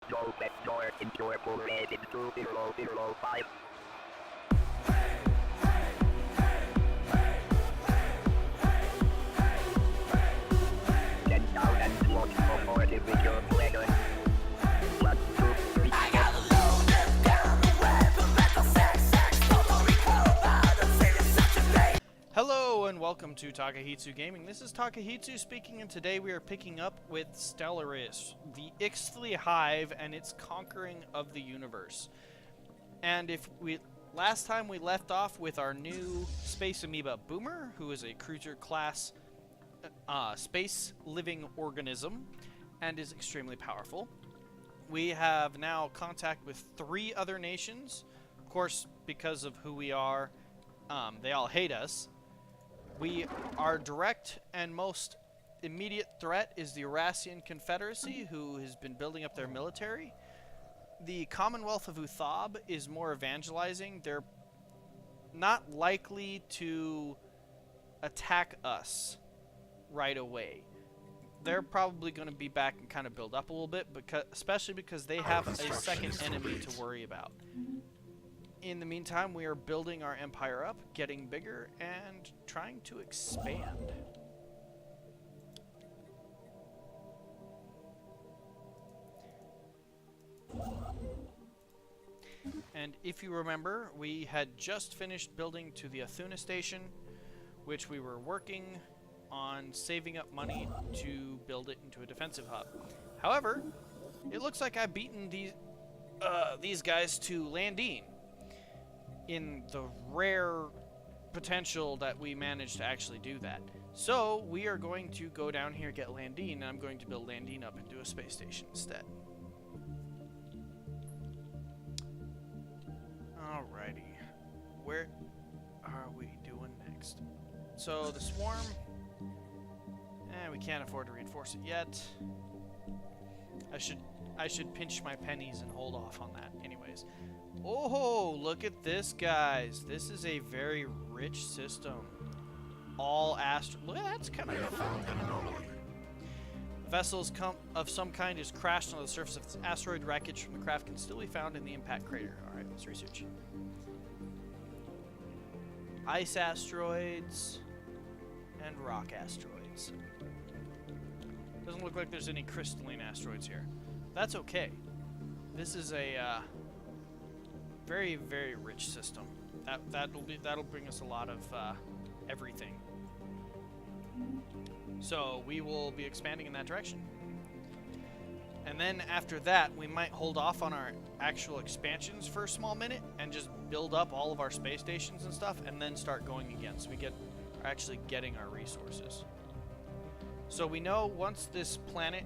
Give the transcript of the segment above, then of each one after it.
Go back door into your red into 005. Hello and welcome to Takehitsu Gaming. This is Takehitsu speaking, and today we are picking up with Stellaris, the Ixthlii Hive and its conquering of the universe. And last time we left off with our new space amoeba Boomer, who is a cruiser class space living organism and is extremely powerful. We have now contact with 3 other nations. Of course, because of who we are, they all hate us. Our direct and most immediate threat is the Eurasian Confederacy, who has been building up their military. The Commonwealth of Uthab is more evangelizing. They're not likely to attack us right away. They're probably going to be back and kind of build up a little bit, especially because they have a second enemy to worry about. In the meantime, we are building our empire up, getting bigger, and trying to expand. And if you remember, we had just finished building to the Athuna station, which we were working on saving up money to build it into a defensive hub. However, it looks like I've beaten these guys to Landine, in the rare potential that we managed to actually do that. So we are going to go down here, get Landine, and I'm going to build Landine up into a space station instead. Alrighty, where are we doing next? So the swarm, we can't afford to reinforce it yet. I should pinch my pennies and hold off on that anyways. Oh, look at this, guys. This is a very rich system. All look, that's kind of fun. Vessels of some kind is crashed on the surface of this asteroid. Wreckage from the craft can still be found in the impact crater. Alright, let's research. Ice asteroids and rock asteroids. Doesn't look like there's any crystalline asteroids here. That's okay. This is a very, very rich system. That'll bring us a lot of everything. So we will be expanding in that direction. And then after that, we might hold off on our actual expansions for a small minute and just build up all of our space stations and stuff, and then start going again. So we are actually getting our resources. So we know once this planet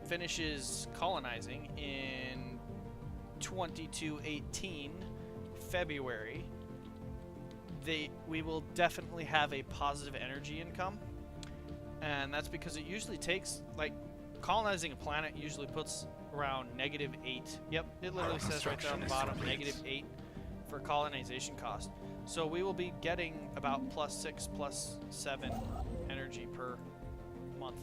finishes colonizing in 2218 February, we will definitely have a positive energy income, and that's because it usually takes, like, colonizing a planet usually puts around -8. Yep, it literally says right there on the bottom, -8 for colonization cost. So we will be getting about +6, +7 energy per month.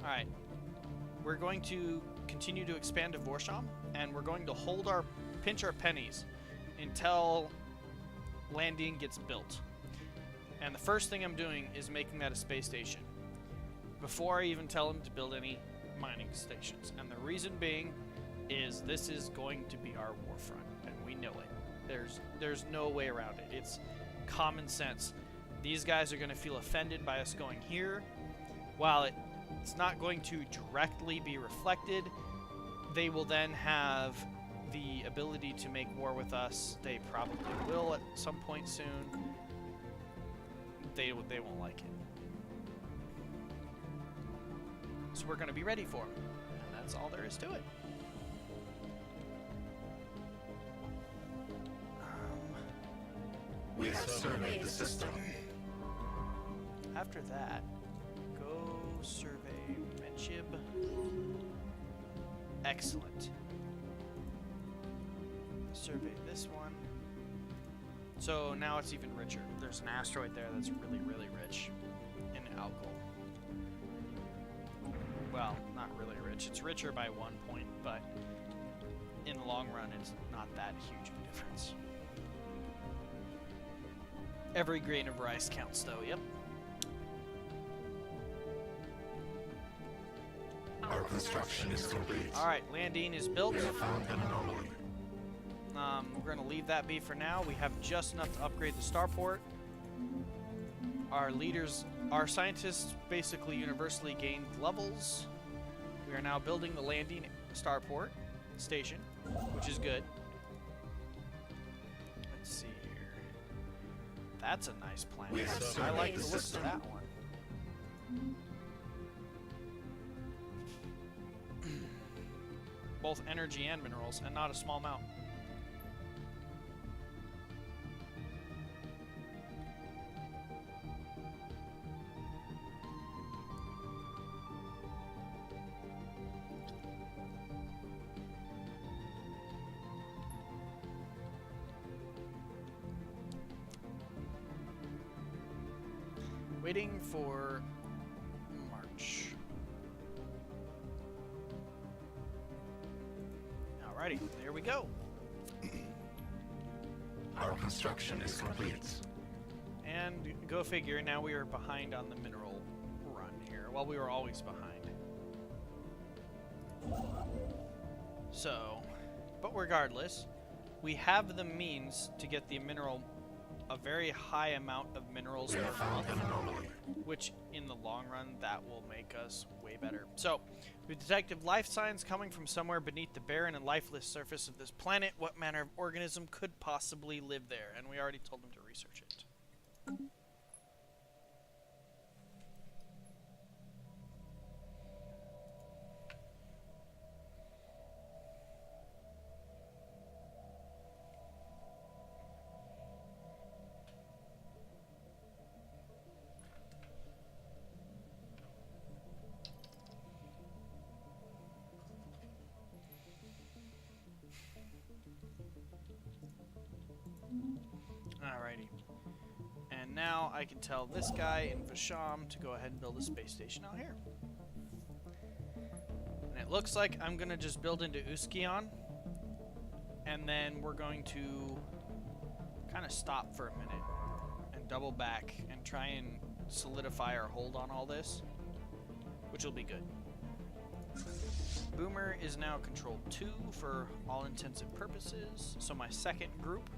Alright, we're going to continue to expand to Vorsham, and we're going to pinch our pennies until Landine gets built. And the first thing I'm doing is making that a space station before I even tell them to build any mining stations. And the reason being is this is going to be our war front, and we know it. There's no way around it. It's common sense. These guys are going to feel offended by us going here. While it's not going to directly be reflected, they will then have the ability to make war with us. They probably will at some point soon. They won't like it. So we're going to be ready for them. And that's all there is to it. We have surveyed the system. After that, go survey Menchib. Excellent. Survey this one. So now it's even richer. There's an asteroid there that's really, really rich in algal. Well, not rich. It's richer by 1 point, but in the long run, it's not that huge of a difference. Every grain of rice counts, though. Yep. Our construction is complete. All right, Landine is built. We have found an anomaly. We're going to leave that be for now. We have just enough to upgrade the starport. Our leaders, our scientists basically universally gained levels. We are now building the landing starport station, which is good. Let's see here. That's a nice planet. We have I like the surveyed the looks of system. that one. Both energy and minerals, and not a small amount. Waiting for March. Alrighty, there we go. Our construction is complete. And go figure, now we are behind on the mineral run here. Well, we were always behind. So, but regardless, we have the means to get the mineral, a very high amount of minerals We per have found month, an anomaly. which in the long run, that will make us way better. So, we detected life signs coming from somewhere beneath the barren and lifeless surface of this planet. What manner of organism could possibly live there? And we already told them to research it. Alrighty. And now I can tell this guy in Vasham to go ahead and build a space station out here. And it looks like I'm going to just build into Uskion. And then we're going to kind of stop for a minute and double back and try and solidify our hold on all this, which will be good. Boomer is now control 2 for all intents and purposes. So my second group.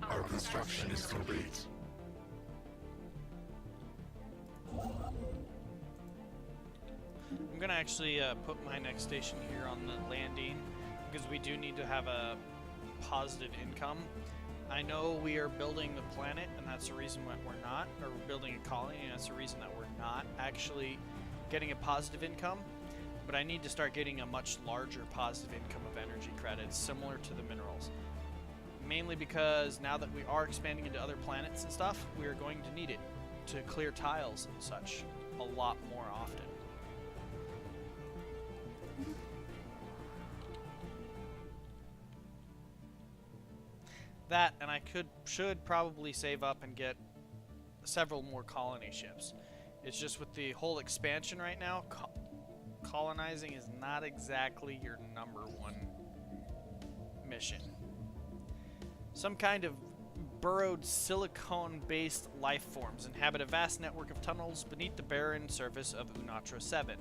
Our construction is complete. I'm gonna actually put my next station here on the landing because we do need to have a positive income. I know we are building the planet, and that's the reason why we're not, or we're building a colony, and that's the reason that we're not actually getting a positive income. But I need to start getting a much larger positive income of energy credits, similar to the minerals. Mainly because now that we are expanding into other planets and stuff, we are going to need it to clear tiles and such a lot more often. That, and I should probably save up and get several more colony ships. It's just with the whole expansion right now, colonizing is not exactly your #1 mission. Some kind of burrowed silicone-based life forms inhabit a vast network of tunnels beneath the barren surface of Unatra 7.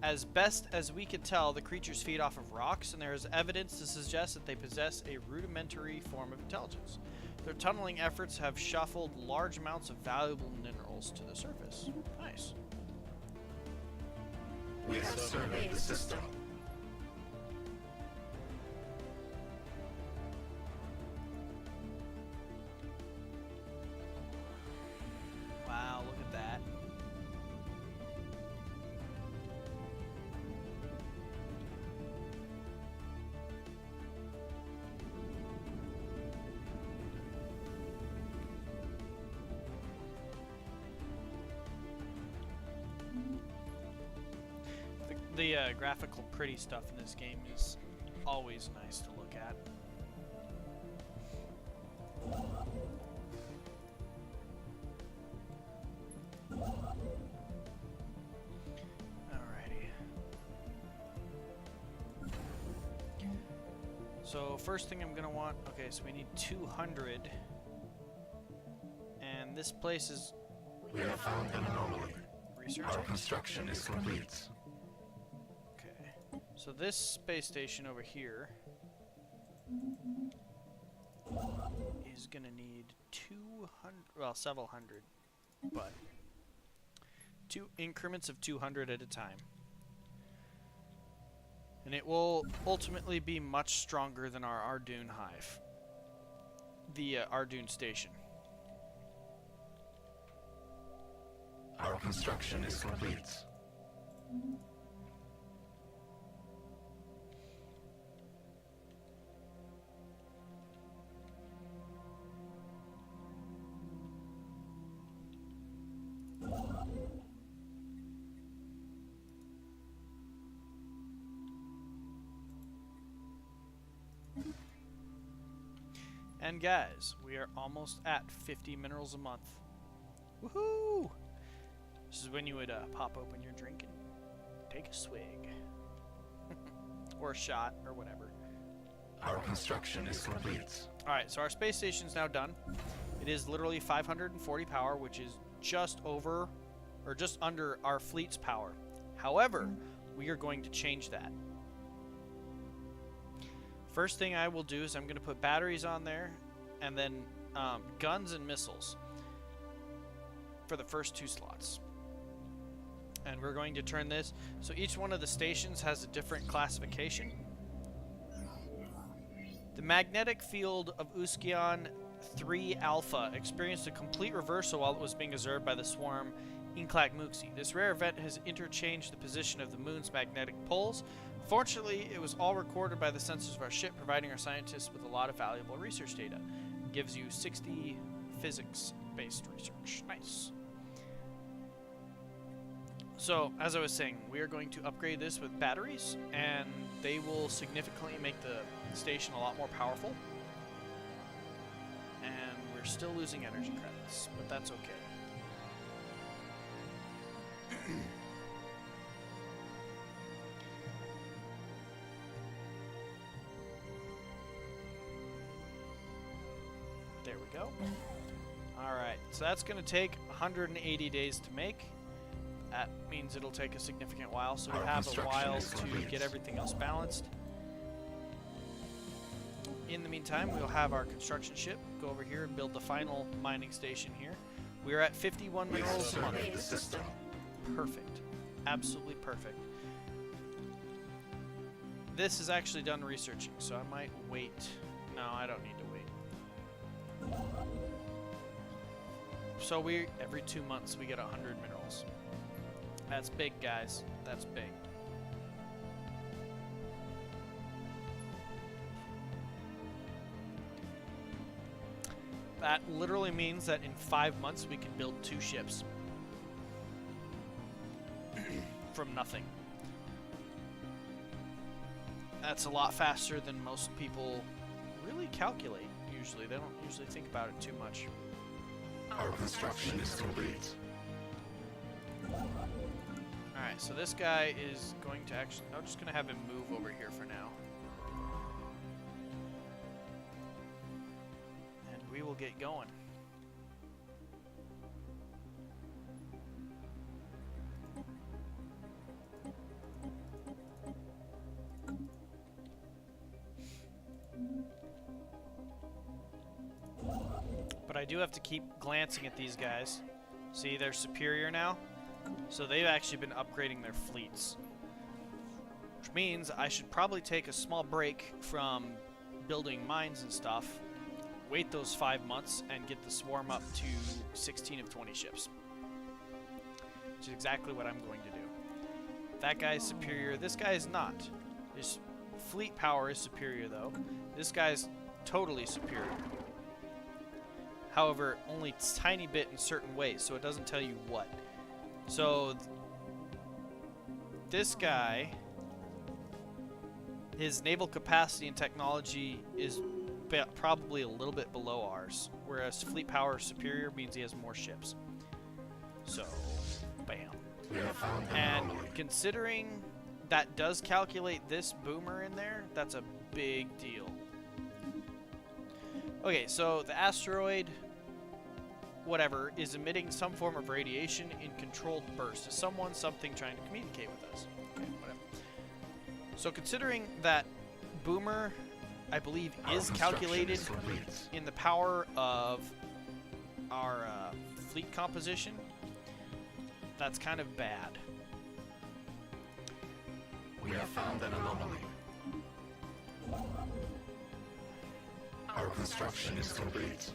As best as we can tell, the creatures feed off of rocks, and there is evidence to suggest that they possess a rudimentary form of intelligence. Their tunneling efforts have shuffled large amounts of valuable minerals to the surface. Nice. We have surveyed the system. Wow, look at that. The graphical pretty stuff in this game is always nice to look at. So first thing I'm gonna want, okay, so we need 200. And this place is We have found an anomaly. research. Our construction is complete. Okay. So this space station over here is gonna need 200, well, several hundred, but 2 increments of 200 at a time. And it will ultimately be much stronger than our Ardoon hive. The Ardoon station. Our construction is complete. And guys, we are almost at 50 minerals a month. Woohoo! This is when you would pop open your drink and take a swig. Or a shot, or whatever. Our construction is complete. Alright, so our space station's now done. It is literally 540 power, which is just over, or just under our fleet's power. However, we are going to change that. First thing I will do is I'm going to put batteries on there, and then guns and missiles for the first 2 slots. And we're going to turn this, so each one of the stations has a different classification. The magnetic field of Uskion 3 Alpha experienced a complete reversal while it was being observed by the swarm Inklak-Muxi. This rare event has interchanged the position of the moon's magnetic poles. Fortunately, it was all recorded by the sensors of our ship, providing our scientists with a lot of valuable research data. It gives you 60 physics-based research. Nice. So, as I was saying, we are going to upgrade this with batteries, and they will significantly make the station a lot more powerful. And we're still losing energy credits, but that's okay. There we go. Alright, so that's going to take 180 days to make. That means it'll take a significant while, so we have a while to get everything else balanced. In the meantime, we'll have our construction ship go over here and build the final mining station here. We are at 51 minerals a month. Perfect. Absolutely perfect. This is actually done researching, so I might wait. No, I don't need to wait. So every 2 months we get 100 minerals. That's big, guys. That's big. That literally means that in 5 months we can build 2 ships. From nothing. That's a lot faster than most people really calculate, usually. They don't usually think about it too much. Our construction is complete. Alright, so this guy is going to actually... I'm just going to have him move over here for now. And we will get going. But I do have to keep glancing at these guys. See, they're superior now. So they've actually been upgrading their fleets. Which means I should probably take a small break from building mines and stuff, wait those 5 months, and get the swarm up to 16 of 20 ships. Which is exactly what I'm going to do. That guy's superior. This guy is not. His fleet power is superior, though. This guy's totally superior. However, only a tiny bit in certain ways, so it doesn't tell you what. So, this guy, his naval capacity and technology is probably a little bit below ours, whereas fleet power superior means he has more ships. So, bam. And considering that does calculate this boomer in there, that's a big deal. Okay, so the asteroid, whatever, is emitting some form of radiation in controlled bursts. Is someone, something trying to communicate with us? Okay, whatever. So considering that Boomer, I believe, is calculated in the power of our fleet composition, that's kind of bad. We have found an anomaly. Our construction is complete.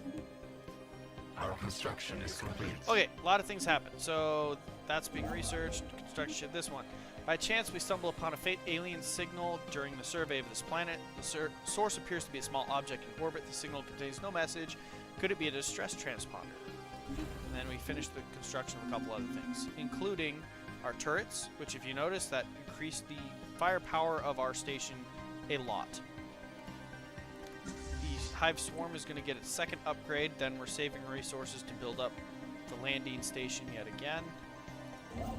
Our construction is complete. Okay, a lot of things happen. So that's being researched, construction, this one. By chance, we stumble upon a alien signal during the survey of this planet. The source appears to be a small object in orbit. The signal contains no message. Could it be a distress transponder? And then we finish the construction of a couple other things, including our turrets, which, if you notice, that increased the firepower of our station a lot. The Hive Swarm is going to get its second upgrade. Then we're saving resources to build up the landing station yet again.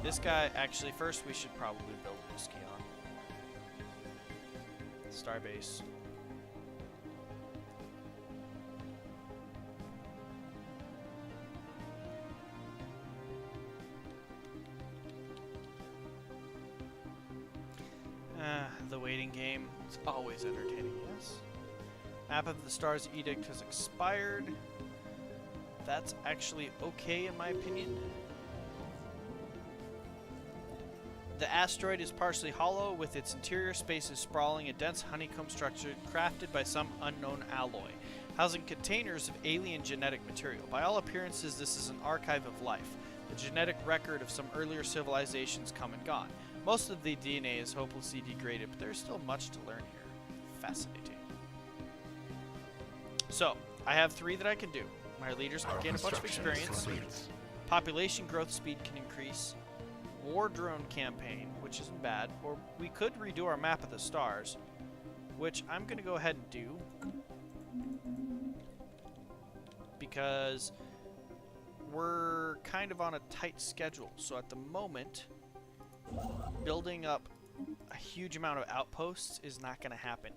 This guy, actually, first we should probably build a Skion. Starbase. The waiting game. It's always entertaining, yes. Map of the Stars Edict has expired. That's actually okay in my opinion. The asteroid is partially hollow, with its interior spaces sprawling a dense honeycomb structure crafted by some unknown alloy, housing containers of alien genetic material. By all appearances, this is an archive of life, a genetic record of some earlier civilizations come and gone. Most of the DNA is hopelessly degraded, but there's still much to learn here. Fascinating. So, I have 3 that I can do. My leaders can gain a bunch of experience. Population growth speed can increase. War drone campaign, which isn't bad. Or we could redo our map of the stars, which I'm going to go ahead and do. Because we're kind of on a tight schedule. So at the moment, building up a huge amount of outposts is not going to happen.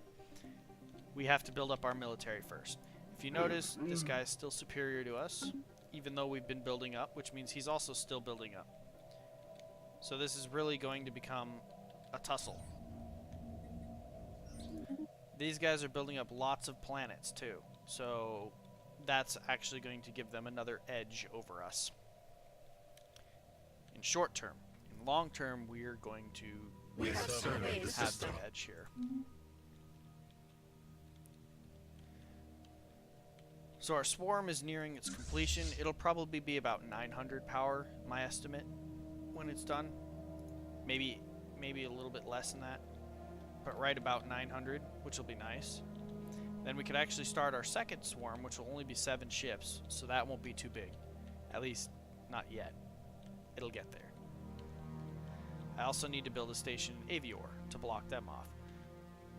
We have to build up our military first. If you notice, this guy is still superior to us, even though we've been building up, which means he's also still building up. So this is really going to become a tussle. These guys are building up lots of planets too, so that's actually going to give them another edge over us. In short term. In long term, we're going to have the edge here. So our swarm is nearing its completion. It'll probably be about 900 power, my estimate, when it's done. Maybe a little bit less than that, but right about 900, which will be nice. Then we could actually start our second swarm, which will only be 7 ships, so that won't be too big. At least, not yet. It'll get there. I also need to build a station in Avior to block them off.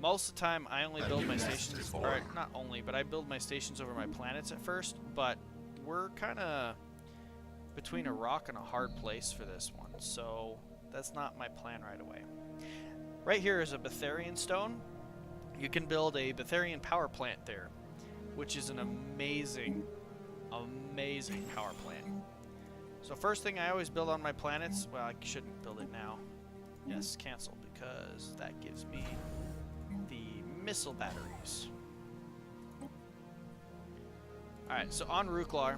Most of the time, I only build my stations, or not only, but I build my stations over my planets at first, but we're kind of between a rock and a hard place for this one, so that's not my plan right away. Right here is a Betharian stone. You can build a Betharian power plant there, which is an amazing, amazing power plant. So first thing I always build on my planets, well, I shouldn't build it now. Yes, cancel, because that gives me the missile batteries. Alright, so on Ruklar,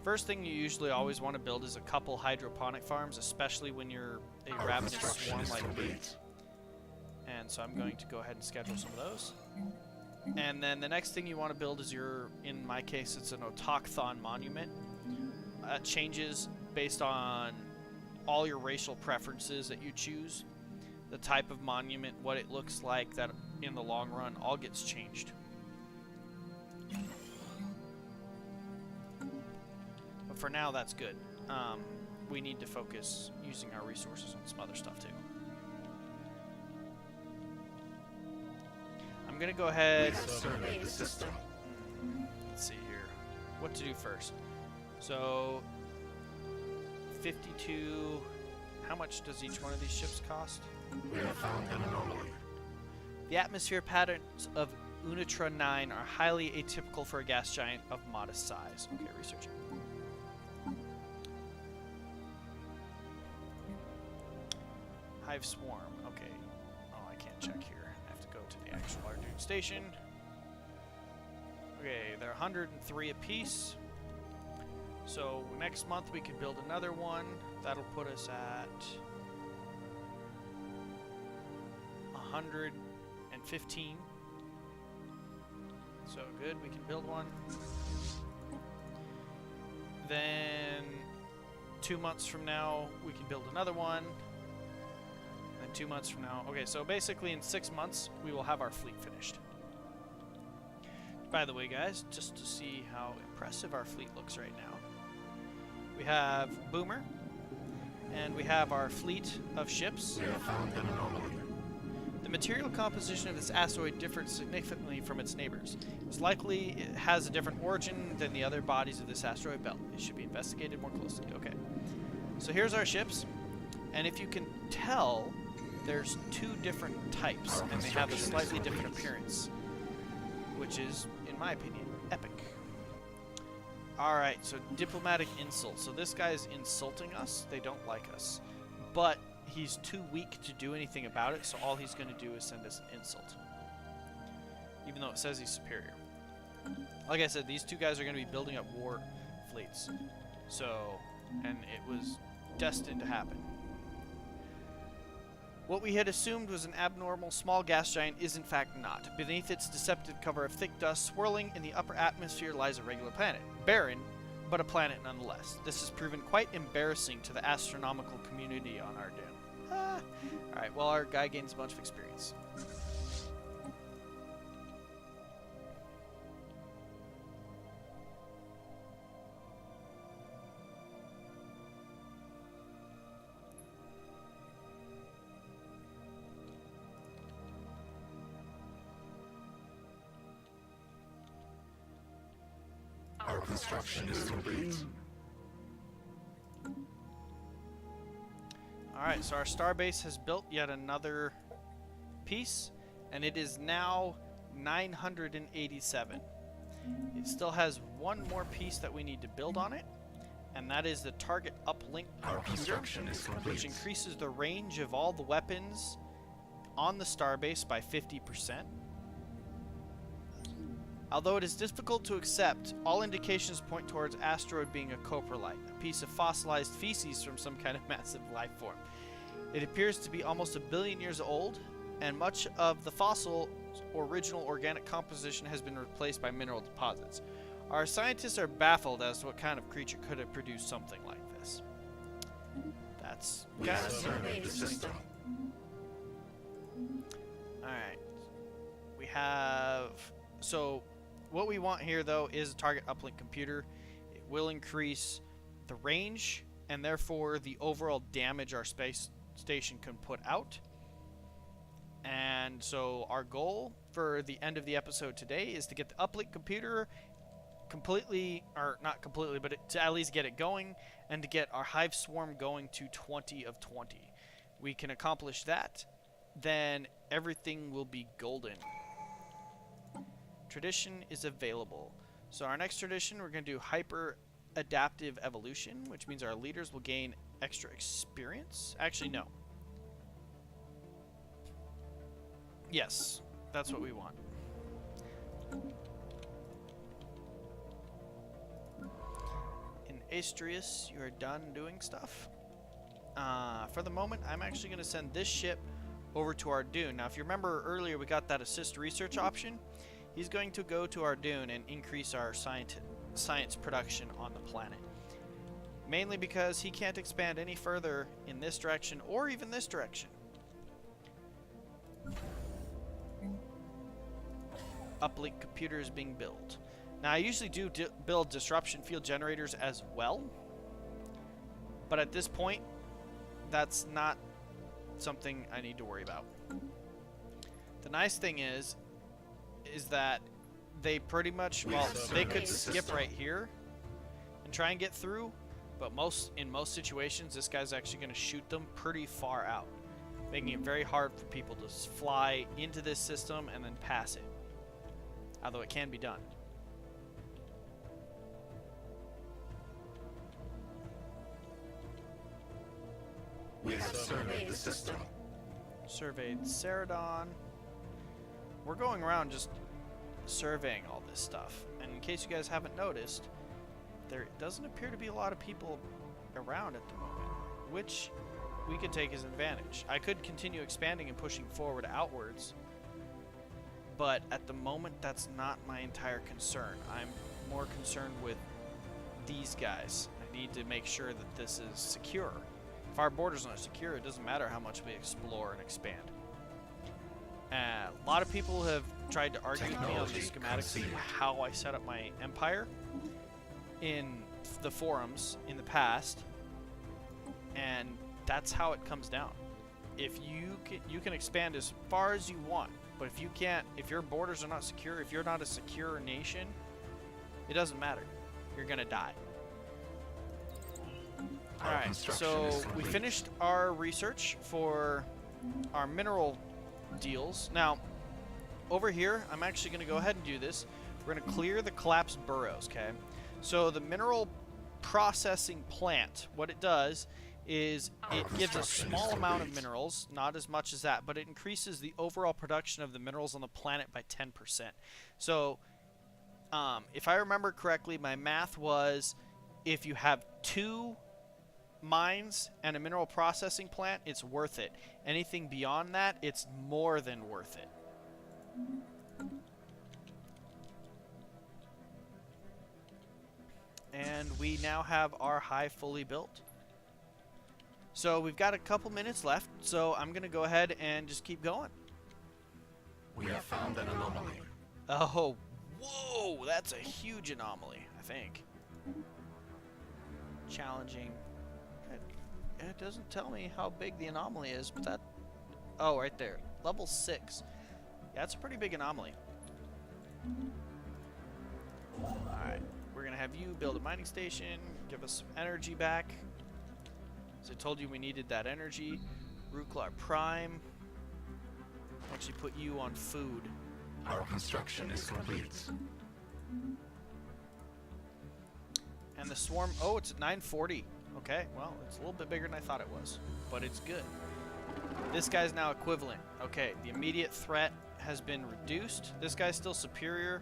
first thing you usually always want to build is a couple hydroponic farms, especially when you're a ravenous swarm like me. And so I'm going to go ahead and schedule some of those. And then the next thing you want to build is in my case, it's an Autochthon monument. That changes based on all your racial preferences that you choose. The type of monument, what it looks like, that in the long run all gets changed. But for now, that's good. We need to focus using our resources on some other stuff too. I'm gonna go ahead. Let's see here, what to do first. So 52. How much does each one of these ships cost? We have found an anomaly. The atmosphere patterns of Unitra 9 are highly atypical for a gas giant of modest size. Okay, researching. Hive swarm. Okay. Oh, I can't check here. I have to go to the actual Arduino station. Okay, they're 103 apiece. So next month we could build another one. That'll put us at 115. So good, we can build one. Then 2 months from now we can build another one. Then 2 months from now. Okay, so basically in 6 months we will have our fleet finished. By the way, guys, just to see how impressive our fleet looks right now. We have Boomer, and we have our fleet of ships. We have found an anomaly. The material composition of this asteroid differs significantly from its neighbors. It's likely it has a different origin than the other bodies of this asteroid belt. It should be investigated more closely. Okay. So here's our ships, and if you can tell, there's 2 different types, and they have a slightly different appearance, which is, in my opinion, epic. Alright, so diplomatic insult. So this guy is insulting us. They don't like us. But he's too weak to do anything about it, so all he's going to do is send us an insult. Even though it says he's superior. Like I said, these 2 guys are going to be building up war fleets. So, and it was destined to happen. What we had assumed was an abnormal small gas giant is in fact not. Beneath its deceptive cover of thick dust swirling in the upper atmosphere lies a regular planet. Barren, but a planet nonetheless. This has proven quite embarrassing to the astronomical community on our dune. Alright, well our guy gains a bunch of experience. Our construction is complete. Alright, so our starbase has built yet another piece, and it is now 987. It still has one more piece that we need to build on it, and that is the target uplink Our computer, construction is complete. which increases the range of all the weapons on the starbase by 50%. Although it is difficult to accept, all indications point towards asteroid being a coprolite, a piece of fossilized feces from some kind of massive life form. It appears to be almost 1 billion years old, and much of the fossil original organic composition has been replaced by mineral deposits. Our scientists are baffled as to what kind of creature could have produced something like this. That's We kind have of surveyed the system. Alright. We have... So, what we want here, though, is a target uplink computer. It will increase the range, and therefore the overall damage our space station can put out. And so our goal for the end of the episode today is to get the uplink computer completely, or not completely, but to at least get it going, and to get our hive swarm going to 20 of 20. We can accomplish that, then everything will be golden. Tradition is available. So our next tradition, we're going to do hyper adaptive evolution, which means our leaders will gain extra experience. Actually, no. Yes, that's what we want. In Astrius, you are done doing stuff. For the moment, I'm actually going to send this ship over to our dune. Now, if you remember earlier, we got that assist research option. He's going to go to our dune and increase our science production on the planet. Mainly because he can't expand any further in this direction or even this direction. Uplink computer is being built. Now I usually do build disruption field generators as well. But at this point, that's not something I need to worry about. The nice thing is that they pretty much, well, they could skip right here and try and get through, but in most situations, this guy's actually going to shoot them pretty far out, making it very hard for people to fly into this system and then pass it. although it can be done. We have surveyed the system. Surveyed Ceradon. We're going around just surveying all this stuff. And in case you guys haven't noticed, there doesn't appear to be a lot of people around at the moment, which we could take as an advantage. I could continue expanding and pushing forward outwards, but at the moment that's not my entire concern. I'm more concerned with these guys. I need to make sure that this is secure. If our borders aren't secure, it doesn't matter how much we explore and expand. A lot of people have tried to argue with me on the schematics of how I set up my empire in the forums in the past, and that's how it comes down. If you can expand as far as you want, but if you can't, if your borders are not secure, if you're not a secure nation, it doesn't matter. You're gonna die. Alright, so we finished our research for our mineral deals. Now, over here, I'm actually going to go ahead and do this. We're going to clear the collapsed burrows, okay? So the mineral processing plant, what it does is it gives a small amount of minerals, not as much as that, but it increases the overall production of the minerals on the planet by 10%. So, if I remember correctly, my math was if you have 2 mines and a mineral processing plant, it's worth it. Anything beyond that, it's more than worth it. And we now have our hive fully built. So we've got a couple minutes left, so I'm going to go ahead and just keep going. We have found an anomaly. Oh, whoa, that's a huge anomaly, I think. Challenging. It doesn't tell me how big the anomaly is, but that... Oh, right there. Level 6. Yeah, that's a pretty big anomaly. Alright. We're going to have you build a mining station, give us some energy back. As I told you, we needed that energy. Ruklar Prime. Actually put you on food. Our construction is complete. And the swarm... Oh, it's at 940. Okay, well, it's a little bit bigger than I thought it was, but it's good. This guy's now equivalent. Okay, the immediate threat has been reduced. This guy's still superior,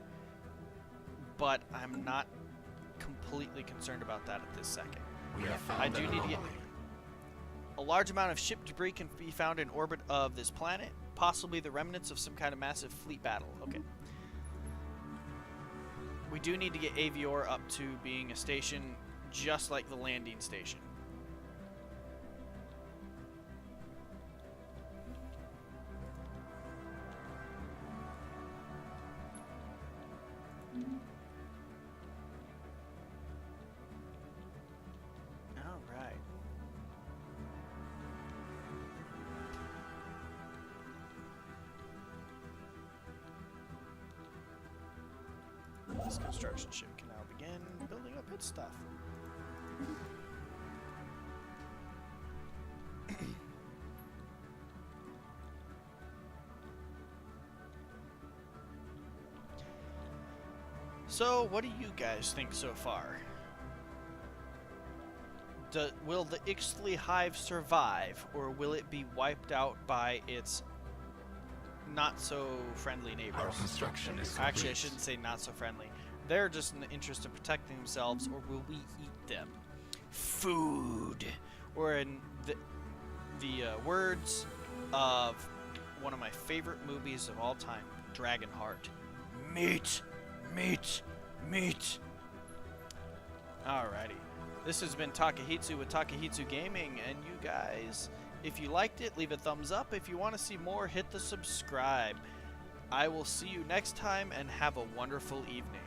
but I'm not completely concerned about that at this second. We have found I do need to get... A large amount of ship debris can be found in orbit of this planet, possibly the remnants of some kind of massive fleet battle. Okay. We do need to get Avior up to being a station just like the landing station. All right. This construction ship can now begin building up its stuff. So, what do you guys think so far? Will the Ixthlii Hive survive, or will it be wiped out by its not-so-friendly neighbors? Our construction is complete. Actually, I shouldn't say not-so-friendly. They're just in the interest of protecting themselves, or will we eat them? Food! Or in the words of one of my favorite movies of all time, Dragonheart. Meat! Meat! Meat! Alrighty. This has been Takehitsu with Takehitsu Gaming, and you guys, if you liked it, leave a thumbs up. If you want to see more, hit the subscribe. I will see you next time, and have a wonderful evening.